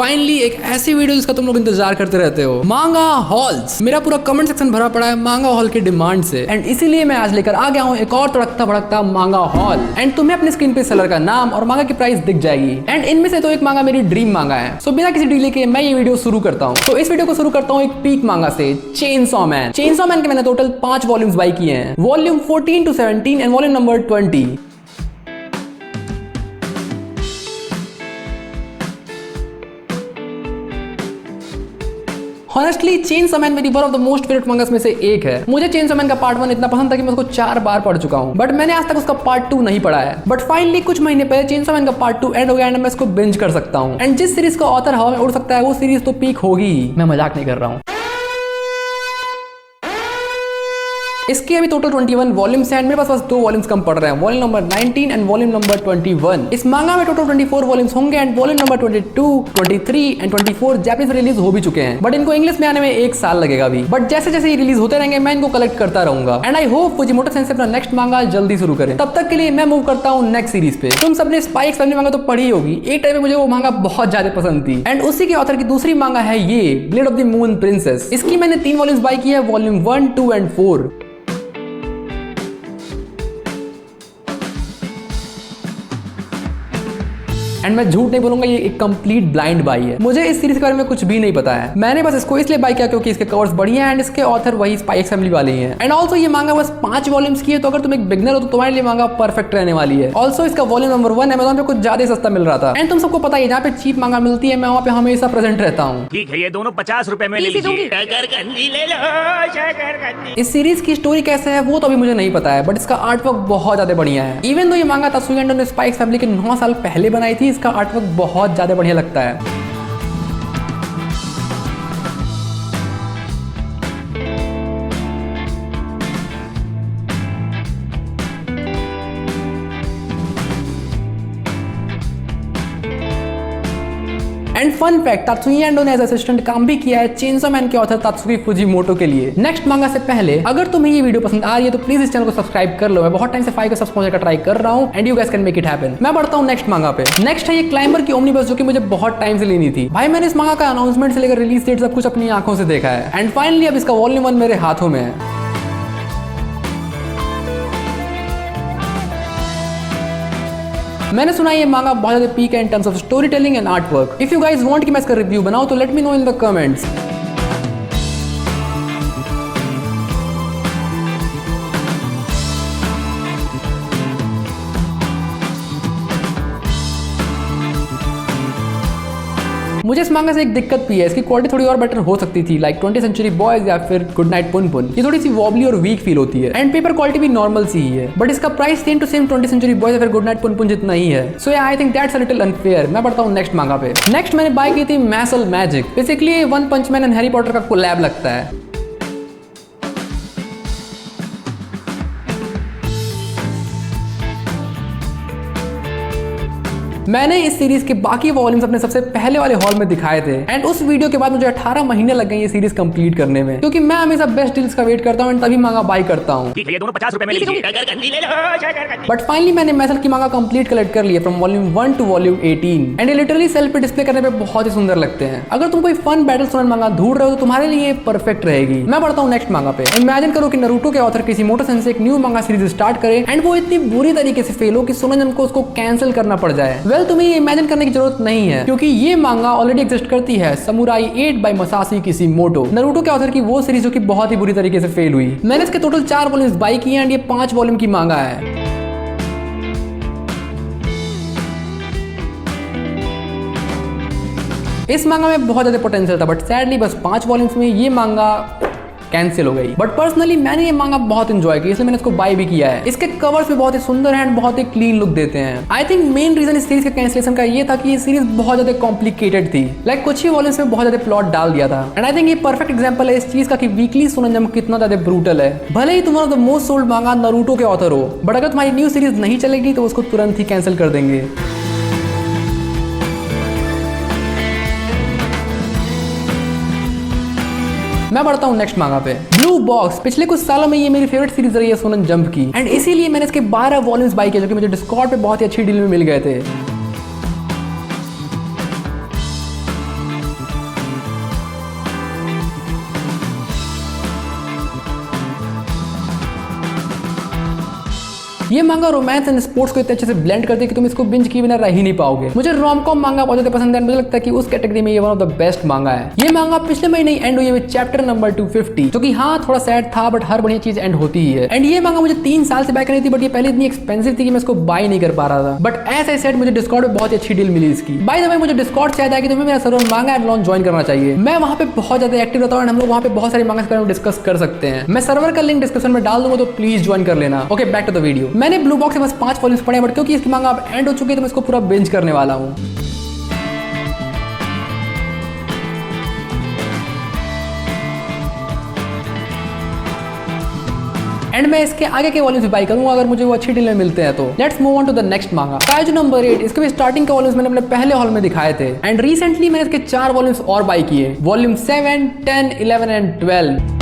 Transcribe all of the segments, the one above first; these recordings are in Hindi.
फाइनली एक ऐसी वीडियो जिसका तुम लोग इंतजार करते रहते हो, मांगा हॉल्स। मेरा पूरा कमेंट सेक्शन भरा पड़ा है मांगा हॉल की डिमांड से, एंड इसीलिए मैं आज लेकर आ गया हूँ एक और तड़कता भड़कता मांगा हॉल। एंड तुम्हें अपनी स्क्रीन पे सेलर का नाम और मांगा की प्राइस दिख जाएगी। एंड इनमें से तो एक मांगा मेरी ड्रीम मांगा है। सो बिना किसी डिले के मैं ये वीडियो शुरू करता हूँ। तो इस वीडियो को शुरू करता हूँ एक पीक मांगा से, चेनसॉ मैन। चेनसॉ मैन के मैंने टोटल 5 वॉल्यूम्स बाई किए हैं, volume 14 to 17 and volume number 20। Honestly, chainsaw man मेरी one of the most favourite mangas में से एक है। मुझे चेनसॉ मैन का पार्ट 1 इतना पसंद था कि मैं उसको 4 बार पढ़ चुका हूँ, बट मैंने आज तक उसका पार्ट 2 नहीं पढ़ा है। बट फाइनली कुछ महीने पहले चेनसॉ मैन का पार्ट 2 एंड हो गया एंड मैं इसको बिंज कर सकता हूँ। एंड जिस सीरीज का ऑथर हवा में उड़ सकता है वो सीरीज तो पीक होगी, मैं मजाक नहीं कर रहा हूँ। इसके अभी टोटल 21 वॉल्यूम्स हैं एंड मेरे पास बस 2 वॉल्यूम्स कम पड़ रहे हैं, volume number 19 and volume number 21। इस मांगा में टोटल 24 वॉल्यूम्स होंगे and volume number 22, 23 and 24 Japanese में रिलीज हो भी चुके हैं, बट इनको इंग्लिश में आने में 1 साल लगेगा अभी। बट जैसे जैसे ये रिलीज होते रहेंगे मैं इनको कलेक्ट करता रहूंगा एंड आई होप फुजीमोटो सेंसेई अपना नेक्स्ट मांगा जल्दी शुरू करें। तब तक के लिए मैं मूव करता हूँ नेक्स्ट सीरीज पे। तुम सबने स्पाई एक्स फैमिली मांगा तो पढ़ी होगी, एक टाइम में मुझे वो मांगा बहुत ज्यादा पसंद थी। एंड उसी के ऑथर की दूसरी मांगा है ये blade of the moon princess. इसकी मैंने 3 वॉल्यूम्स बाई की है, वॉल्यूम 1, 2 एंड 4। एंड मैं झूठ नहीं बोलूंगा, ये एक कंप्लीट ब्लाइंड बाई है। मुझे इस सीरीज के बारे में कुछ भी नहीं पता है। मैंने बस इसको इसलिए बाई किया क्योंकि इसके कवर्स बढ़िया हैं एंड इसके ऑथर वही स्पाई एक्स फैमिली वाले हैं। एंड ऑल्सो ये मांगा बस 5 वॉल्यूम्स की है, तो अगर तुम एक बिगनर हो तो तुम्हारे लिए मांगा परफेक्ट रहने वाली है। ऑल्सो इसका वॉल्यूम नंबर 1 अमेज़न पे कुछ ज्यादा सस्ता मिल रहा था। एंड तुम सबको पता है जहाँ पे चीप मांगा मिलती है मैं वहाँ पे हमेशा प्रेजेंट रहता हूँ। ठीक है, ये दोनों 50 रुपए में ले लीजिए। इस सीरीज की स्टोरी कैसे है वो तो अभी मुझे नहीं पता है, बट इसका आर्टवर्क बहुत ज्यादा बढ़िया है। इवन दो ये मांगा तत्सुया एंडो ने स्पाई एक्स फैमिली के 9 साल पहले बनाई थी, इसका आर्टवर्क बहुत ज्यादा बढ़िया लगता है। एंड फन फैक्ट, तात्सुकी एंडो ने एज असिस्टेंट काम भी किया है चेनसॉ मैन के ऑथर तात्सुकी फुजीमोटो के लिए। नेक्स्ट मांगा से पहले अगर तुम्हें ये वीडियो पसंद आ रही है तो प्लीज इस चैनल को सब्सक्राइब कर लो। मैं बहुत टाइम से 5 सब्सक्राइब पहुंचने का ट्राई कर रहा हूं and you guys can make it happen. मैं बढ़ता हूं नेक्स्ट मांगा पे। नेक्स्ट है ये क्लाइंबर की ओमनीबस, जो कि मुझे बहुत टाइम से लेनी थी। भाई मैंने इस मांगा का अनाउंसमेंट से लेकर रिलीज डेट सब कुछ अपनी आंखों से देखा है एंड फाइनली अब इसका वॉल्यूम 1 मेरे हाथों में है। मैंने सुना ये मांगा बहुत ज्यादा पीक है in terms of story telling and art work. If you guys want कि मैं इसका रिव्यू बनाऊं तो let me know in the comments. मुझे इस मांगा से एक दिक्कत भी है, इसकी क्वालिटी थोड़ी और बेटर हो सकती थी, लाइक 20th सेंचुरी बॉयज या फिर गुड नाइट पुन। ये थोड़ी सी वॉबली और वीक फील होती है एंड पेपर क्वालिटी भी नॉर्मल सी ही है, बट इसका price same to same 20th century boys या फिर गुड नाइट पुन जितना ही है। So I think that's a little unfair. मैं बढ़ता हूँ नेक्स्ट मांगा पे। नेक्स्ट मैंने बाय की थी Mashle magic. Basically one punch man and Harry Potter का कोलैब लगता है। मैंने इस सीरीज के बाकी वॉल्यूम्स अपने सबसे पहले वाले हॉल में दिखाए थे एंड उस वीडियो के बाद मुझे 18 महीने लग गए ये सीरीज कंप्लीट करने में, क्योंकि मैं हमेशा बेस्ट डील्स का वेट करता हूँ एंड तभी मांगा बाय करता हूँ। ठीक है, ये दोनों 50 रुपए में ले लीजिए। बट फाइनली मैंने मैसल की मांगा कंप्लीट कलेक्ट कर लिया from volume 1 to volume 18 and ये लिटरली सेल्फ पे डिस्प्ले करने पे बहुत ही सुंदर लगते हैं। अगर तुम कोई फन बैटल सोनेट मांगा ढूंढ रहे हो तो तुम्हारे लिए परफेक्ट रहेगी। मैं बढ़ता हूँ नेक्स्ट मांगा पे। इमेजिन करो कि नारुतो के ऑथर किशिमोटो सेंसेई एक न्यू मांगा सीरीज स्टार्ट करे एंड वो इतनी बुरी तरीके से फेल हो कि सोनेजन को उसको कैंसिल करना पड़ जाए। वेल तुम्हें ये इमेजिन करने की जरूरत नहीं है, क्योंकि ये मांगा ऑलरेडी एग्जिस्ट करती है, समुराई 8 बाय मसाशी किशिमोटो, नारुतो के ऑथर की वो सीरीज जो कि बहुत ही बुरी तरीके से फेल हुई। मैंने इसके टोटल 4 वॉल्यूम्स बाय किए एंड ये 5 वॉल्यूम की मांगा है। इस मांगा में बहुत ज्यादा पोटेंशियल था, बट सैडली बस 5 वॉल्यूम्स में ये मांगा कैंसिल हो गई। बट पर्सनली मैंने ये मांगा बहुत एंजॉय किया, इसलिए मैंने इसको बाय भी किया है। इसके कवर्स भी बहुत ही सुंदर हैं एंड बहुत ही क्लीन लुक देते हैं। आई थिंक मेन रीजन इस सीरीज के कैंसिलेशन का ये था कि ये सीरीज बहुत ज्यादा कॉम्प्लिकेटेड थी। लाइक कुछ ही वॉल्यूम्स में बहुत ज्यादा प्लॉट डाल दिया था एंड आई थिंक ये परफेक्ट एग्जांपल है इस चीज का कि वीकली शोनेन जंप कितना ज्यादा ब्रूटल है। भले ही तुम one of the most sold मांगा नारुतो के ऑथर हो, बट अगर तुम्हारी न्यू सीरीज नहीं चलेगी तो उसको तुरंत ही कैंसिल कर देंगे। मैं बढ़ता हूँ नेक्स्ट मांगा पे। ब्लू बॉक्स पिछले कुछ सालों में ये मेरी फेवरेट सीरीज रही है शोनेन जंप की एंड इसीलिए मैंने इसके 12 वॉल्यूम्स बाय किए जो कि मुझे डिस्कॉर्ड पे बहुत ही अच्छी डील में मिल गए थे। ये मांगा रोमांस एंड स्पोर्ट्स को इतने अच्छे से ब्लेंड करती है कि तुम इसको बिंज किए बिना रह ही नहीं पाओगे। मुझे रोम-कॉम मांगा बहुत ज्यादा पसंद है। मुझे लगता है कि उस कैटेगरी में ये वन ऑफ द बेस्ट मांगा है। ये मांगा पिछले महीने एंड हुई है विद चैप्टर नंबर 250, जो कि हाँ थोड़ा सैड था, बट हर बढ़िया चीज एंड होती ही है। एंड ये मांगा मुझे 3 साल से बाय करनी थी, बट ये पहले इतनी एक्सपेंसिव थी कि मैं इसको बाय नहीं कर पा रहा था। बट ऐसे सेट मुझे डिस्कॉर्ड पे बहुत अच्छी डील मिली इसकी। बाय द वे मुझे डिस्कॉर्ड से याद आया कि तुम्हें मेरा सर्वर मांगा एंड लॉन्च ज्वाइन करना चाहिए। मैं वहां पे बहुत ज्यादा एक्टिव रहता हूं, हम लोग वहां पे बहुत सारी मांगा के बारे में डिस्कस कर सकते हैं। मैं सर्वर का लिंक डिस्क्रिप्शन में डाल दूंगा, तो प्लीज ज्वाइन कर लेना। Okay, back to the video. मैंने ब्लू बॉक्स से बस 5 वॉल्यूम्स पढ़े, बट क्योंकि इसकी मांगा अब एंड हो चुकी है तो मैं इसको पूरा बिंज करने वाला हूं। एंड मैं इसके आगे के वॉल्यूम्स भी बाय करूंगा अगर मुझे वो अच्छी डील में मिलते हैं तो। Let's move on to the next manga, Kaiju number 8। इसके भी स्टार्टिंग के वॉल्यूम्स मैंने अपने पहले हॉल में दिखाए थे एंड रिसेंटली मैंने इसके 4 वॉल्यूम्स और बाय किए, वॉल्यूम 7, 10, 11 एंड 12।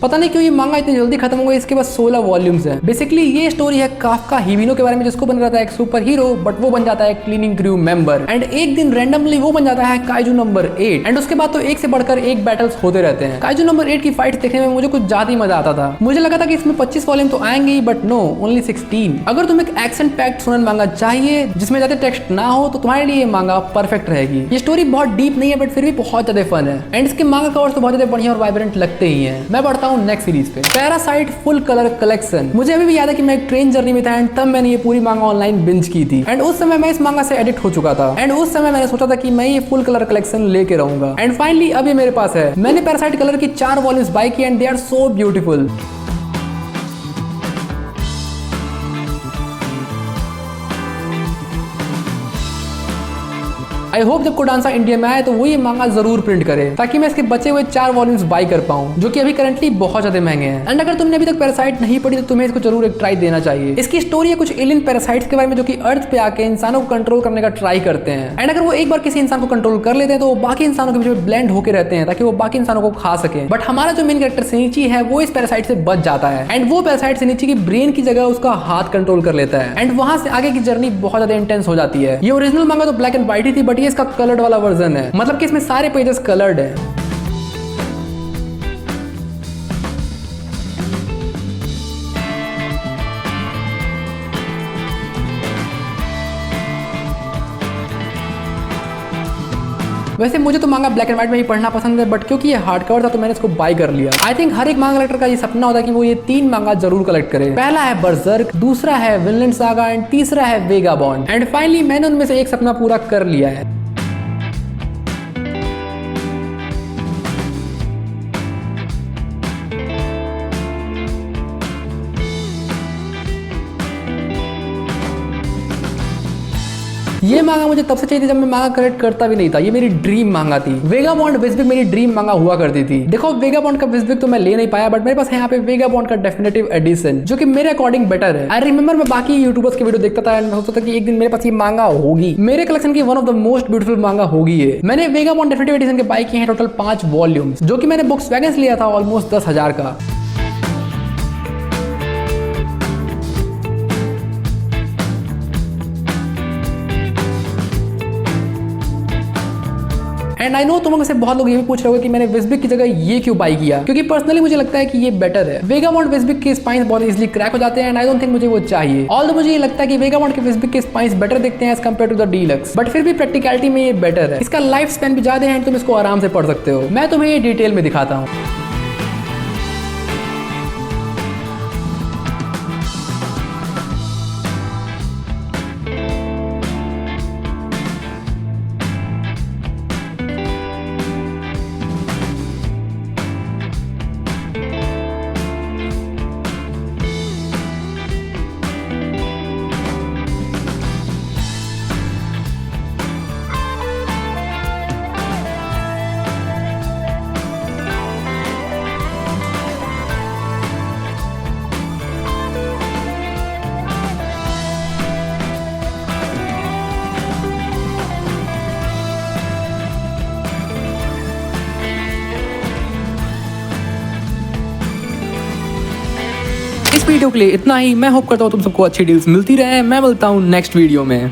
पता नहीं क्यों ये मांगा इतनी जल्दी खत्म हो गई। इसके पास 16 वॉल्यूम्स हैं। बेसिकली ये स्टोरी है काफका हिबिनो के बारे में, जिसको बन जाता है एक सुपर हीरो, बट वो बन जाता है एक क्लीनिंग क्रू मेंबर। एंड एक दिन रैंडमली वो बन जाता है काइजू नंबर 8। एंड उसके बाद तो एक से बढ़कर एक बैटल्स होते रहते हैं। काइजू नंबर 8 की फाइट्स देखने में मुझे कुछ ज्यादा ही मजा आता था। मुझे लगा था कि इसमें 25 वॉल्यूम तो आएंगे, बट नो, ओनली 16। अगर तुम्हें एक एक्शन पैक्ड सुनन मांगा चाहिए जिसमें ज्यादा टेक्स्ट ना हो तो तुम्हारे लिए ये मांगा परफेक्ट रहेगी। ये स्टोरी बहुत डीप नहीं है, बट फिर भी बहुत ज्यादा फन है। एंड इसके मांगा कवर्स तो बहुत ज्यादा बढ़िया और वाइब्रेंट लगते ही हैं। मैं बढ़ता हूँ नेक्स्ट सीरीज पे, पैरासाइट फुल कलर कलेक्शन। मुझे अभी भी याद है कि मैं एक ट्रेन जर्नी में था एंड तब मैंने ये पूरी मांगा ऑनलाइन बिंज की थी। एंड उस समय मैं इस मांगा से एडिक्ट हो चुका था। एंड उस समय मैंने सोचा था कि मैं ये फुल कलर कलेक्शन लेके रहूंगा। एंड फाइनली अब ये मेरे पास है। मैंने पैरासाइट कलर की 4 वॉल्यूम्स बाय की and they are so beautiful. I hope जब कोडांसा इंडिया में आए तो वो ये मांगा जरूर प्रिंट करे, ताकि मैं इसके बचे हुए 4 वॉल्यूम्स बाय कर पाऊं, जो कि अभी करंटली बहुत ज्यादा महंगे हैं। एंड अगर तुमने अभी तक पैरासाइट नहीं पढ़ी तो तुम्हें इसको जरूर एक ट्राई देना चाहिए। इसकी स्टोरी है कुछ एलियन पैरासाइट्स के बारे में, जो कि अर्थ पे आके इंसानों को कंट्रोल करने का ट्राई करते हैं। एंड अगर वो एक बार किसी इंसान को कंट्रोल कर लेते हैं तो वो बाकी इंसानों के बीच में ब्लेंड होकर रहते हैं, ताकि वो बाकी इंसानों को खा सके। बट हमारा जो मेन कैरेक्टर सिनिची है वो इस पैरासाइट से बच जाता है। एंड वो पैरासाइट सिनिची की ब्रेन की जगह उसका हाथ कंट्रोल कर लेता है। एंड वहां से आगे की जर्नी बहुत ज्यादा इंटेंस हो जाती है। ये ओरिजिनल मांगा तो ब्लैक एंड व्हाइट ही थी, बट ये इसका कलर्ड वाला वर्जन है, मतलब कि इसमें सारे पेजेस कलर्ड है। वैसे मुझे तो मांगा ब्लैक एंड व्हाइट में ही पढ़ना पसंद है, बट क्योंकि ये हार्ड कवर था तो मैंने इसको बाय कर लिया। आई थिंक हर एक मांगा कलेक्टर का ये सपना होता है कि वो ये 3 मांगा जरूर कलेक्ट करे। पहला है बर्जर्क, दूसरा है विनलैंड सागा एंड तीसरा है वेगाबॉन्ड। एंड फाइनली मैंने उनमें से एक सपना पूरा कर लिया है। ये मांगा मुझे तब से चाहिए थी जब मैं मांगा कलेक्ट करता भी नहीं था। ये मेरी ड्रीम मांगा थी। वेगाबॉन्ड विज़बिग मेरी ड्रीम मांगा हुआ करती थी। देखो वेगाबॉन्ड का विज़बिग तो मैं ले नहीं पाया, बट मेरे पास है यहाँ पे वेगाबॉन्ड का डेफिनेटिव एडिशन, जो कि मेरे अकॉर्डिंग बेटर है। आई रिमेंबर मैं बाकी यूट्यूबर्स के वीडियो देखता था एंड मैं सोचता था कि एक दिन मेरे पास ये मांगा होगी, मेरे कलेक्शन की one of the most beautiful मांगा होगी ये। मैंने वेगाबॉन्ड डेफिनेटिव एडिशन के बाय किए हैं टोटल 5 वॉल्यूम्स, जो कि मैंने बुक्स वैगन से लिया था ऑलमोस्ट 10,000 का। एंड आई नो तुम लोग से बहुत लोग ये भी पूछ रहे होंगे कि मैंने विज़बिग की जगह ये क्यों बाय किया, क्योंकि पर्सनली मुझे लगता है कि ये बेटर है। वेगाबॉन्ड विज़बिग के स्पाइन्स बहुत इजीली क्रैक हो जाते हैं एंड आई डोंट थिंक मुझे वो चाहिए। ऑल्दो मुझे ये लगता है कि वेगाबॉन्ड के विज़बिग के स्पाइन्स बेटर दिखते हैं as compared to the deluxe, but फिर भी प्रैक्टिकलिटी में ये बेटर है। इसका लाइफ स्पैन भी ज्यादा है एंड तुम इसको आराम से पढ़ सकते हो। मैं तुम्हें ये डिटेल में दिखाता हूँ। इस वीडियो के लिए इतना ही। मैं होप करता हूँ तुम सबको अच्छी डील्स मिलती रहे। मैं मिलता हूँ नेक्स्ट वीडियो में।